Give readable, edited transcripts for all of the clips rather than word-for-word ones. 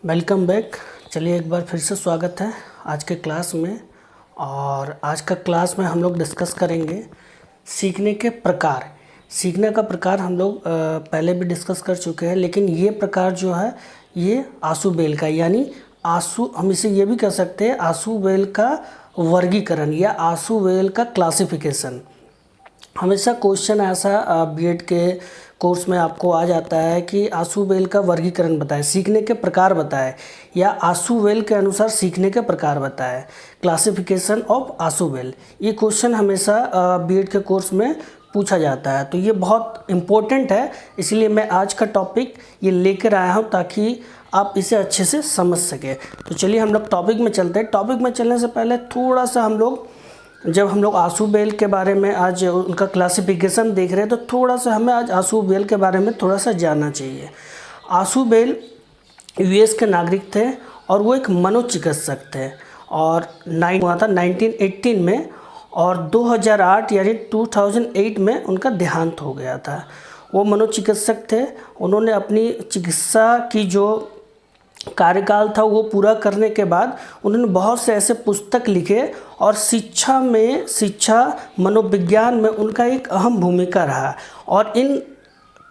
Welcome back. चलिए एक बार फिर से स्वागत है आज के क्लास में। और आज का क्लास में हम लोग डिस्कस करेंगे सीखने के प्रकार। सीखने का प्रकार हम लोग पहले भी डिस्कस कर चुके हैं, लेकिन ये प्रकार जो है ये आशुबेल का, यानी हम इसे ये भी कह सकते हैं आशुबेल का वर्गीकरण या आशुबेल का क्लासिफिकेशन। हमेशा क्वेश्चन ऐसा बीएड के कोर्स में आपको आ जाता है कि आशुबेल का वर्गीकरण बताएं, सीखने के प्रकार बताएं, या आशुबेल के अनुसार सीखने के प्रकार बताएं, क्लासिफिकेशन ऑफ आशुबेल। ये क्वेश्चन हमेशा बीएड के कोर्स में पूछा जाता है, तो ये बहुत इम्पोर्टेंट है। इसलिए मैं आज का टॉपिक ये लेकर आया हूँ ताकि आप इसे अच्छे से समझ सकें। तो चलिए हम लोग टॉपिक में चलते हैं। टॉपिक में चलने से पहले थोड़ा सा जब हम लोग आशुबेल के बारे में आज उनका क्लासिफिकेशन देख रहे हैं, तो थोड़ा सा हमें आज आशुबेल के बारे में थोड़ा सा जानना चाहिए। आशुबेल यूएस के नागरिक थे और वो एक मनोचिकित्सक थे और हुआ था 1918 में, और 2008 यानी 2008 में उनका देहांत हो गया था। वो मनोचिकित्सक थे। उन्होंने अपनी चिकित्सा की जो कार्यकाल था वो पूरा करने के बाद उन्होंने बहुत से ऐसे पुस्तक लिखे, और शिक्षा मनोविज्ञान में उनका एक अहम भूमिका रहा। और इन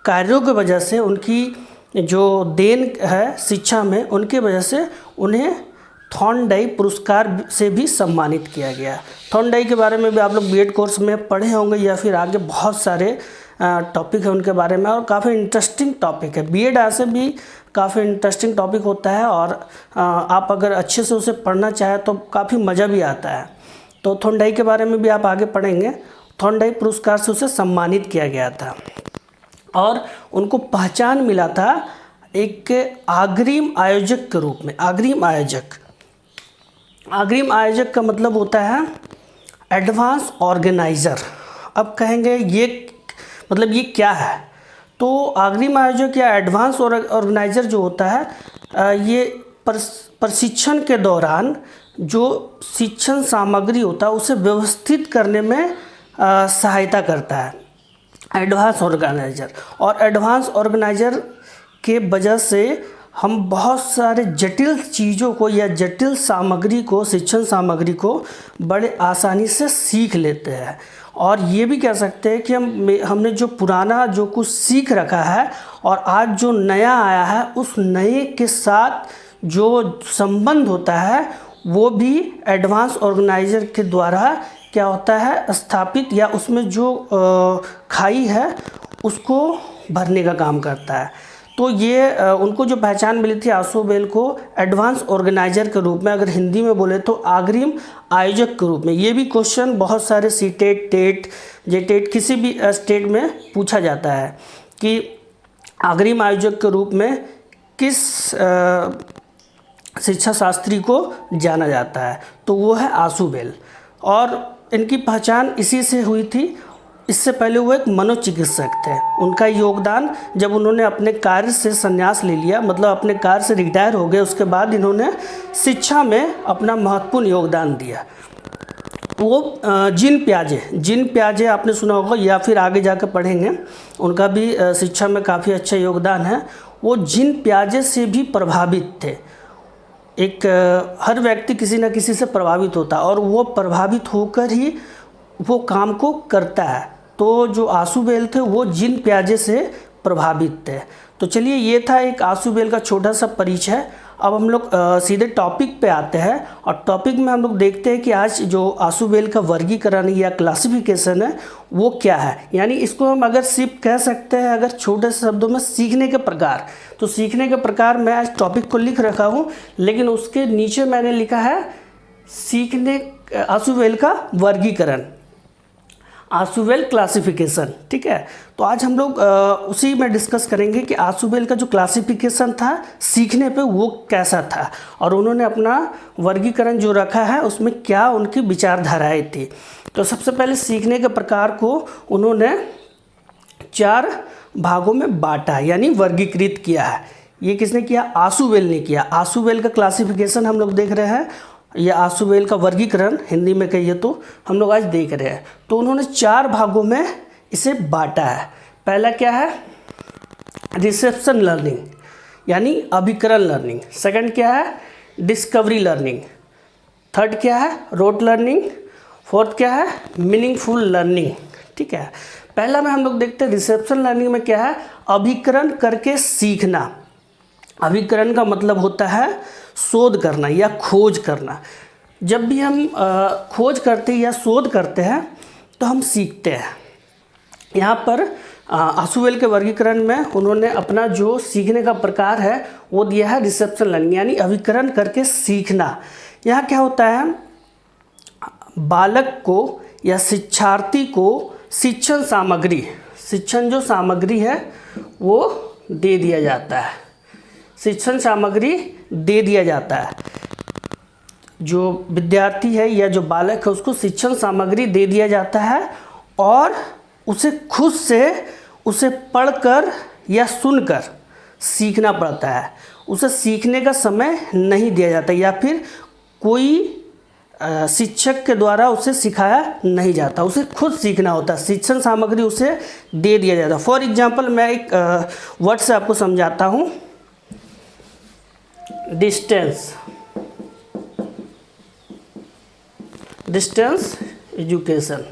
कार्यों की वजह से उनकी जो देन है शिक्षा में, उनके वजह से उन्हें थॉर्नडाई पुरस्कार से भी सम्मानित किया गया। थॉर्नडाई के बारे में भी आप लोग बीएड कोर्स में पढ़े होंगे, या फिर आगे बहुत सारे टॉपिक है उनके बारे में, और काफ़ी इंटरेस्टिंग टॉपिक है। बीएड ऐसे भी काफ़ी इंटरेस्टिंग टॉपिक होता है, और आप अगर अच्छे से उसे पढ़ना चाहें तो काफ़ी मज़ा भी आता है। तो थॉर्नडाई के बारे में भी आप आगे पढ़ेंगे। थॉर्नडाई पुरस्कार से उसे सम्मानित किया गया था और उनको पहचान मिला था एक अग्रिम आयोजक के रूप में। अग्रिम आयोजक का मतलब होता है एडवांस ऑर्गेनाइज़र। अब कहेंगे ये मतलब ये क्या है? तो अग्रिम आयोजक या एडवांस ऑर्गेनाइज़र जो होता है ये प्रशिक्षण के दौरान जो शिक्षण सामग्री होता है उसे व्यवस्थित करने में सहायता करता है, एडवांस ऑर्गेनाइज़र। और एडवांस ऑर्गेनाइज़र के वजह से हम बहुत सारे जटिल चीज़ों को या जटिल सामग्री को, शिक्षण सामग्री को बड़े आसानी से सीख लेते हैं। और ये भी कह सकते हैं कि हमने जो पुराना जो कुछ सीख रखा है और आज जो नया आया है, उस नए के साथ जो संबंध होता है वो भी एडवांस ऑर्गेनाइज़र के द्वारा क्या होता है स्थापित, या उसमें जो खाई है उसको भरने का काम करता है। तो ये उनको जो पहचान मिली थी आशुबेल को एडवांस ऑर्गेनाइज़र के रूप में, अगर हिंदी में बोले तो अग्रिम आयोजक के रूप में। ये भी क्वेश्चन बहुत सारे सीटेट, टेट, जेटेट किसी भी स्टेट में पूछा जाता है कि अग्रिम आयोजक के रूप में किस शिक्षा शास्त्री को जाना जाता है, तो वो है आशुबेल। और इनकी पहचान इसी से हुई थी। इससे पहले वो एक मनोचिकित्सक थे। उनका योगदान जब उन्होंने अपने कार्य से संन्यास ले लिया, मतलब अपने कार्य से रिटायर हो गए, उसके बाद इन्होंने शिक्षा में अपना महत्वपूर्ण योगदान दिया। वो जीन प्याजे आपने सुना होगा, या फिर आगे जाकर पढ़ेंगे, उनका भी शिक्षा में काफ़ी अच्छा योगदान है। वो जीन प्याजे से भी प्रभावित थे। हर व्यक्ति किसी न किसी से प्रभावित होता है और वो प्रभावित होकर ही वो काम को करता है। तो जो आशुबेल थे वो जीन प्याजे से प्रभावित थे। तो चलिए ये था एक आशुबेल का छोटा सा परिचय। अब हम लोग सीधे टॉपिक पे आते हैं, और टॉपिक में हम लोग देखते हैं कि आज जो आशुबेल का वर्गीकरण या क्लासिफिकेशन है वो क्या है। यानी इसको हम अगर सिर्फ कह सकते हैं, अगर छोटे से शब्दों में, सीखने के प्रकार। तो सीखने के प्रकार मैं आज टॉपिक को लिख रखा हूँ, लेकिन उसके नीचे मैंने लिखा है आशुबेल का वर्गीकरण, आशुबेल क्लासिफिकेशन। ठीक है, तो आज हम लोग उसी में डिस्कस करेंगे कि आशुबेल का जो क्लासिफिकेशन था सीखने पे वो कैसा था, और उन्होंने अपना वर्गीकरण जो रखा है उसमें क्या उनकी विचारधाराएं थी। तो सबसे पहले सीखने के प्रकार को उन्होंने 4 भागों में बांटा, यानी वर्गीकृत किया है। ये किसने किया? आशुबेल ने किया। आशुबेल का क्लासिफिकेशन हम लोग देख रहे हैं, या आशुबेल का वर्गीकरण हिंदी में कहिए तो हम लोग आज देख रहे हैं। तो उन्होंने 4 भागों में इसे बांटा है। पहला क्या है? रिसेप्शन लर्निंग, यानी अभिकरण लर्निंग। सेकंड क्या है, डिस्कवरी लर्निंग। थर्ड क्या है, रोट लर्निंग। फोर्थ क्या है, मीनिंगफुल लर्निंग। ठीक है, पहला में हम लोग देखते हैं रिसेप्शन लर्निंग में क्या है, अभिकरण करके सीखना। अभिकरण का मतलब होता है शोध करना या खोज करना। जब भी हम खोज करते हैं या शोध करते हैं तो हम सीखते हैं। यहाँ पर आशुवेल के वर्गीकरण में उन्होंने अपना जो सीखने का प्रकार है वो दिया है रिसेप्शन लर्निंग, यानी अभिकरण करके सीखना। यहाँ क्या होता है, बालक को या शिक्षार्थी को शिक्षण सामग्री, शिक्षण जो सामग्री है वो दे दिया जाता है। शिक्षण सामग्री दे दिया जाता है, जो विद्यार्थी है या जो बालक है उसको शिक्षण सामग्री दे दिया जाता है और उसे खुद से उसे पढ़कर या सुनकर सीखना पड़ता है। उसे सीखने का समय नहीं दिया जाता या फिर कोई शिक्षक के द्वारा उसे सिखाया नहीं जाता, उसे खुद सीखना होता है। शिक्षण सामग्री उसे दे दिया जाता है। फॉर एग्जाम्पल मैं एक वर्ड से आपको समझाता हूँ, distance. Distance education.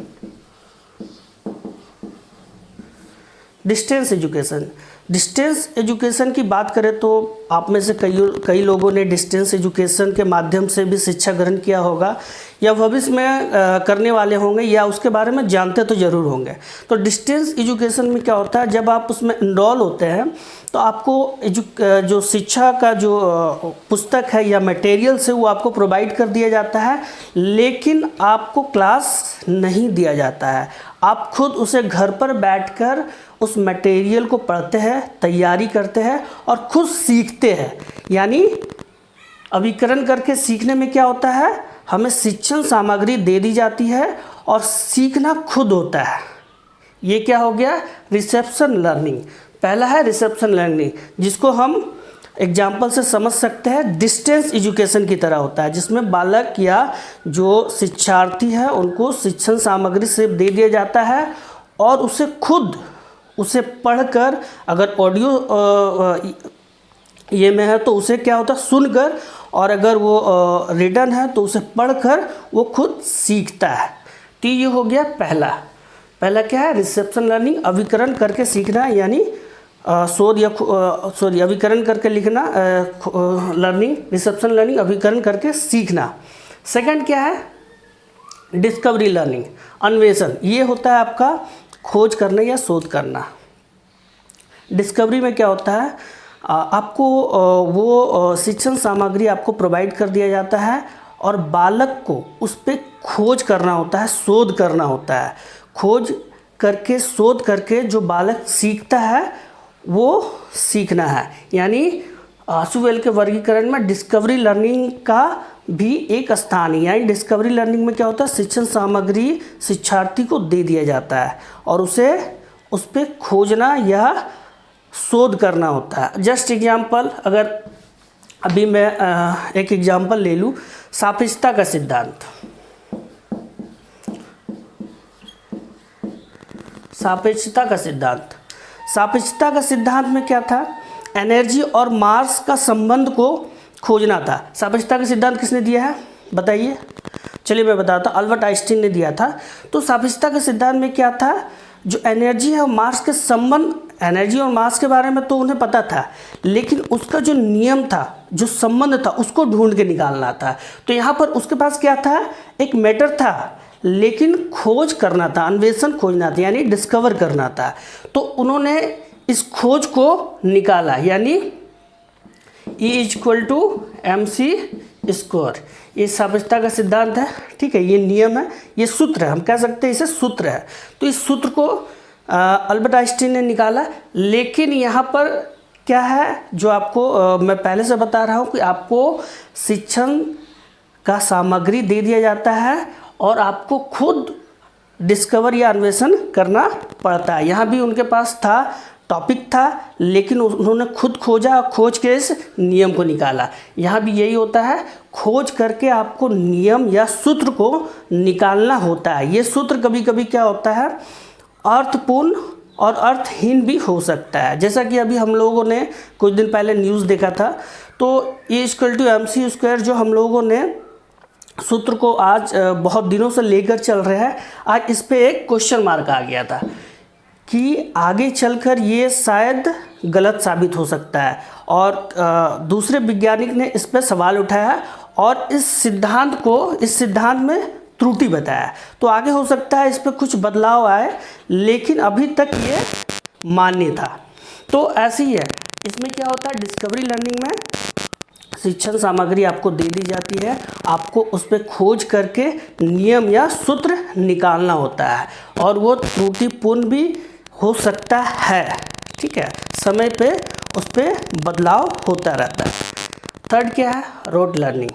Distance education, distance education की बात करें तो आप में से कई लोगों ने डिस्टेंस एजुकेशन के माध्यम से भी शिक्षा ग्रहण किया होगा या भविष्य में करने वाले होंगे या उसके बारे में जानते तो ज़रूर होंगे। तो डिस्टेंस एजुकेशन में क्या होता है, जब आप उसमें इनरोल होते हैं तो आपको जो शिक्षा का जो पुस्तक है या मटेरियल्स है वो आपको प्रोवाइड कर दिया जाता है, लेकिन आपको क्लास नहीं दिया जाता है। आप खुद उसे घर पर बैठकर उस मटेरियल को पढ़ते हैं, तैयारी करते हैं और खुद सीखते हैं। यानी अभिकरण करके सीखने में क्या होता है, हमें शिक्षण सामग्री दे दी जाती है और सीखना खुद होता है। ये क्या हो गया, रिसेप्शन लर्निंग। पहला है रिसेप्शन लर्निंग, जिसको हम एग्जाम्पल से समझ सकते हैं डिस्टेंस एजुकेशन की तरह होता है, जिसमें बालक या जो शिक्षार्थी है उनको शिक्षण सामग्री से दे दिया जाता है और उसे खुद उसे पढ़कर, अगर ऑडियो ये में है तो उसे क्या होता है सुनकर, और अगर वो रिटन है तो उसे पढ़कर वो खुद सीखता है। तो ये हो गया पहला क्या है, रिसेप्शन लर्निंग, अभिकरण करके सीखना, यानी अभिकरण करके लिखना, लर्निंग, रिसेप्शन लर्निंग, अभिकरण करके सीखना। सेकंड क्या है, डिस्कवरी लर्निंग, अन्वेषण। ये होता है आपका खोज करना या शोध करना। डिस्कवरी में क्या होता है, आपको वो शिक्षण सामग्री आपको प्रोवाइड कर दिया जाता है और बालक को उस पर खोज करना होता है, शोध करना होता है। खोज करके शोध करके जो बालक सीखता है वो सीखना है। यानी आशुवेल के वर्गीकरण में डिस्कवरी लर्निंग का भी एक स्थान है। यानी डिस्कवरी लर्निंग में क्या होता है, शिक्षण सामग्री शिक्षार्थी को दे दिया जाता है और उसे उस पर खोजना या शोध करना होता है। जस्ट एग्जाम्पल, अगर अभी मैं एक एग्जाम्पल ले लूँ, सापेक्षता का सिद्धांत। सापेक्षता का सिद्धांत, सापेक्षता का सिद्धांत में क्या था, एनर्जी और मास का संबंध को खोजना था। सापेक्षता का सिद्धांत किसने दिया है बताइए, चलिए मैं बताता, अल्बर्ट आइंस्टीन ने दिया था। तो सापेक्षता के सिद्धांत में क्या था, जो एनर्जी है और मास के संबंध, एनर्जी और मास के बारे में तो उन्हें पता था, लेकिन उसका जो नियम था, जो संबंध था, उसको ढूंढ के निकालना था। तो यहाँ पर उसके पास क्या था, एक मैटर था, लेकिन खोज करना था, अन्वेषण खोजना था, यानी डिस्कवर करना था। तो उन्होंने इस खोज को निकाला, यानी E=mc²। ये सापेक्षता का सिद्धांत है, ठीक है, ये नियम है, ये सूत्र है, हम कह सकते हैं इसे सूत्र है। तो इस सूत्र को अल्बर्ट आइंस्टीन ने निकाला। लेकिन यहाँ पर क्या है, जो आपको मैं पहले से बता रहा हूँ कि आपको शिक्षण का सामग्री दे दिया जाता है और आपको खुद डिस्कवर या अन्वेषण करना पड़ता है। यहाँ भी उनके पास था, टॉपिक था, लेकिन उन्होंने खुद खोजा और खोज के इस नियम को निकाला। यहाँ भी यही होता है, खोज करके आपको नियम या सूत्र को निकालना होता है। ये सूत्र कभी कभी क्या होता है, अर्थपूर्ण और अर्थहीन भी हो सकता है। जैसा कि अभी हम लोगों ने कुछ दिन पहले न्यूज़ देखा था, तो E=mc² जो हम लोगों ने सूत्र को आज बहुत दिनों से लेकर चल रहे हैं, आज इस पे एक क्वेश्चन मार्क आ गया था कि आगे चलकर ये शायद गलत साबित हो सकता है, और दूसरे वैज्ञानिक ने इस पर सवाल उठाया और इस सिद्धांत में त्रुटि बताया। तो आगे हो सकता है इस पर कुछ बदलाव आए, लेकिन अभी तक ये मान्य था। तो ऐसे ही है, इसमें क्या होता है, डिस्कवरी लर्निंग में शिक्षण सामग्री आपको दे दी जाती है, आपको उस पर खोज करके नियम या सूत्र निकालना होता है, और वो त्रुटिपूर्ण भी हो सकता है। ठीक है, समय पे उस पर बदलाव होता रहता है। थर्ड क्या है, रोट लर्निंग,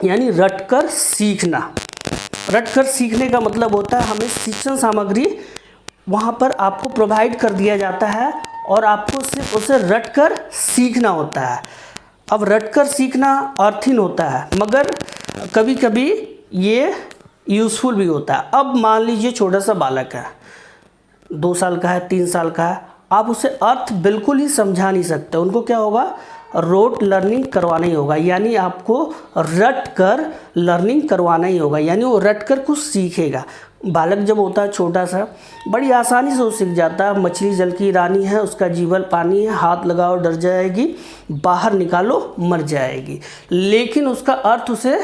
यानी रटकर सीखना। रटकर सीखने का मतलब होता है हमें शिक्षण सामग्री वहाँ पर आपको प्रोवाइड कर दिया जाता है और आपको सिर्फ उसे रटकर सीखना होता है। अब रटकर सीखना अर्थहीन होता है, मगर कभी कभी ये यूज़फुल भी होता है। अब मान लीजिए छोटा सा बालक है, 2 साल का है, 3 साल का है, आप उसे अर्थ बिल्कुल ही समझा नहीं सकते। उनको क्या होगा, रोट लर्निंग करवाना ही होगा, यानी आपको रट कर लर्निंग करवाना ही होगा, यानी वो रट कर कुछ सीखेगा। बालक जब होता है छोटा सा, बड़ी आसानी से वो सीख जाता है। मछली जल की रानी है, उसका जीवन पानी है, हाथ लगाओ डर जाएगी, बाहर निकालो मर जाएगी। लेकिन उसका अर्थ उसे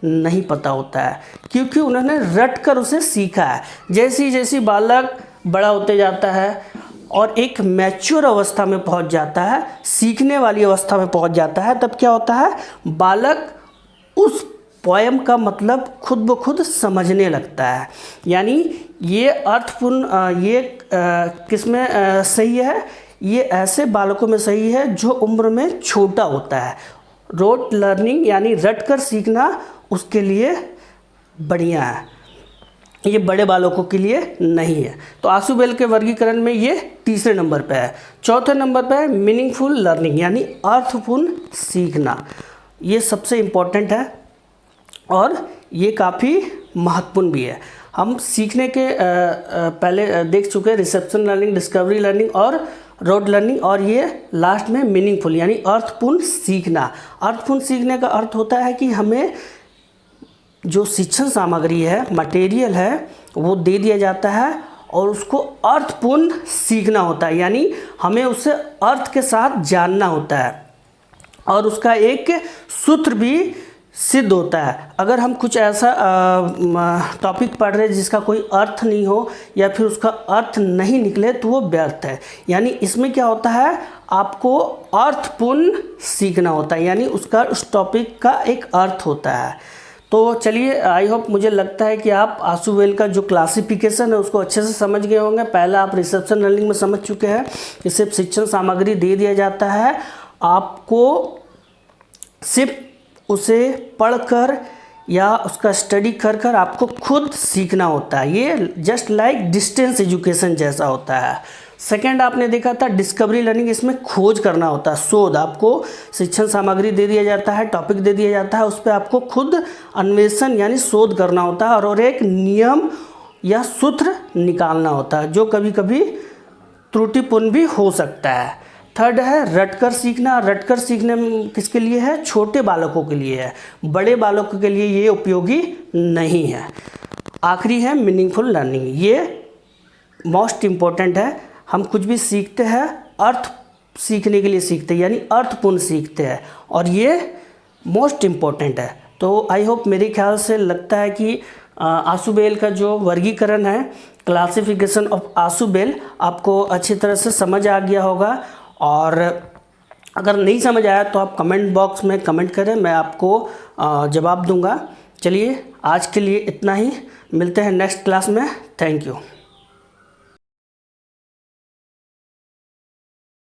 नहीं पता होता है, क्योंकि उन्होंने रट कर उसे सीखा है। जैसे जैसे बालक बड़ा होते जाता है और एक मैच्योर अवस्था में पहुंच जाता है, सीखने वाली अवस्था में पहुंच जाता है, तब क्या होता है, बालक उस पोएम का मतलब खुद ब खुद समझने लगता है। यानी ये अर्थपूर्ण, ये किसमें सही है, ये ऐसे बालकों में सही है जो उम्र में छोटा होता है। रोट लर्निंग यानी रट कर सीखना उसके लिए बढ़िया है, ये बड़े बालकों के लिए नहीं है। तो आशुबेल के वर्गीकरण में ये तीसरे नंबर पे है। चौथे नंबर पे है मीनिंगफुल लर्निंग, यानी अर्थपूर्ण सीखना। ये सबसे इम्पोर्टेंट है और ये काफ़ी महत्वपूर्ण भी है। हम सीखने के पहले देख चुके हैं रिसेप्शन लर्निंग, डिस्कवरी लर्निंग और रोट लर्निंग, और ये लास्ट में मीनिंगफुल यानी अर्थपूर्ण सीखना। अर्थपूर्ण सीखने का अर्थ होता है कि हमें जो शिक्षण सामग्री है, मटेरियल है, वो दे दिया जाता है और उसको अर्थपूर्ण सीखना होता है, यानी हमें उसे अर्थ के साथ जानना होता है और उसका एक सूत्र भी सिद्ध होता है। अगर हम कुछ ऐसा टॉपिक पढ़ रहे हैं जिसका कोई अर्थ नहीं हो या फिर उसका अर्थ नहीं निकले, तो वो व्यर्थ है। यानी इसमें क्या होता है, आपको अर्थपूर्ण सीखना होता है, यानी उसका उस टॉपिक का एक अर्थ होता है। तो चलिए, आई होप, मुझे लगता है कि आप आशुबेल का जो क्लासिफिकेशन है उसको अच्छे से समझ गए होंगे। पहला आप रिसेप्शन लर्निंग में समझ चुके हैं कि सिर्फ शिक्षण सामग्री दे दिया जाता है, आपको सिर्फ उसे पढ़कर या उसका स्टडी कर कर आपको खुद सीखना होता है। ये जस्ट लाइक डिस्टेंस एजुकेशन जैसा होता है। सेकेंड आपने देखा था डिस्कवरी लर्निंग, इसमें खोज करना होता है, शोध। आपको शिक्षण सामग्री दे दिया जाता है, टॉपिक दे दिया जाता है, उस पर आपको खुद अन्वेषण यानी शोध करना होता है और एक नियम या सूत्र निकालना होता है, जो कभी कभी त्रुटिपूर्ण भी हो सकता है। थर्ड है रटकर सीखना। रटकर सीखने में किसके लिए है, छोटे बालकों के लिए है, बड़े बालकों के लिए ये उपयोगी नहीं है। आखिरी है मीनिंगफुल लर्निंग, ये मोस्ट इम्पोर्टेंट है। हम कुछ भी सीखते हैं अर्थ सीखने के लिए सीखते हैं, यानी अर्थपूर्ण सीखते हैं, और ये मोस्ट इम्पोर्टेंट है। तो आई होप, मेरे ख्याल से लगता है कि आशुबेल का जो वर्गीकरण है, क्लासिफिकेशन ऑफ आशुबेल, आपको अच्छी तरह से समझ आ गया होगा। और अगर नहीं समझ आया तो आप कमेंट बॉक्स में कमेंट करें, मैं आपको जवाब दूंगा। चलिए, आज के लिए इतना ही, मिलते हैं नेक्स्ट क्लास में। Thank you.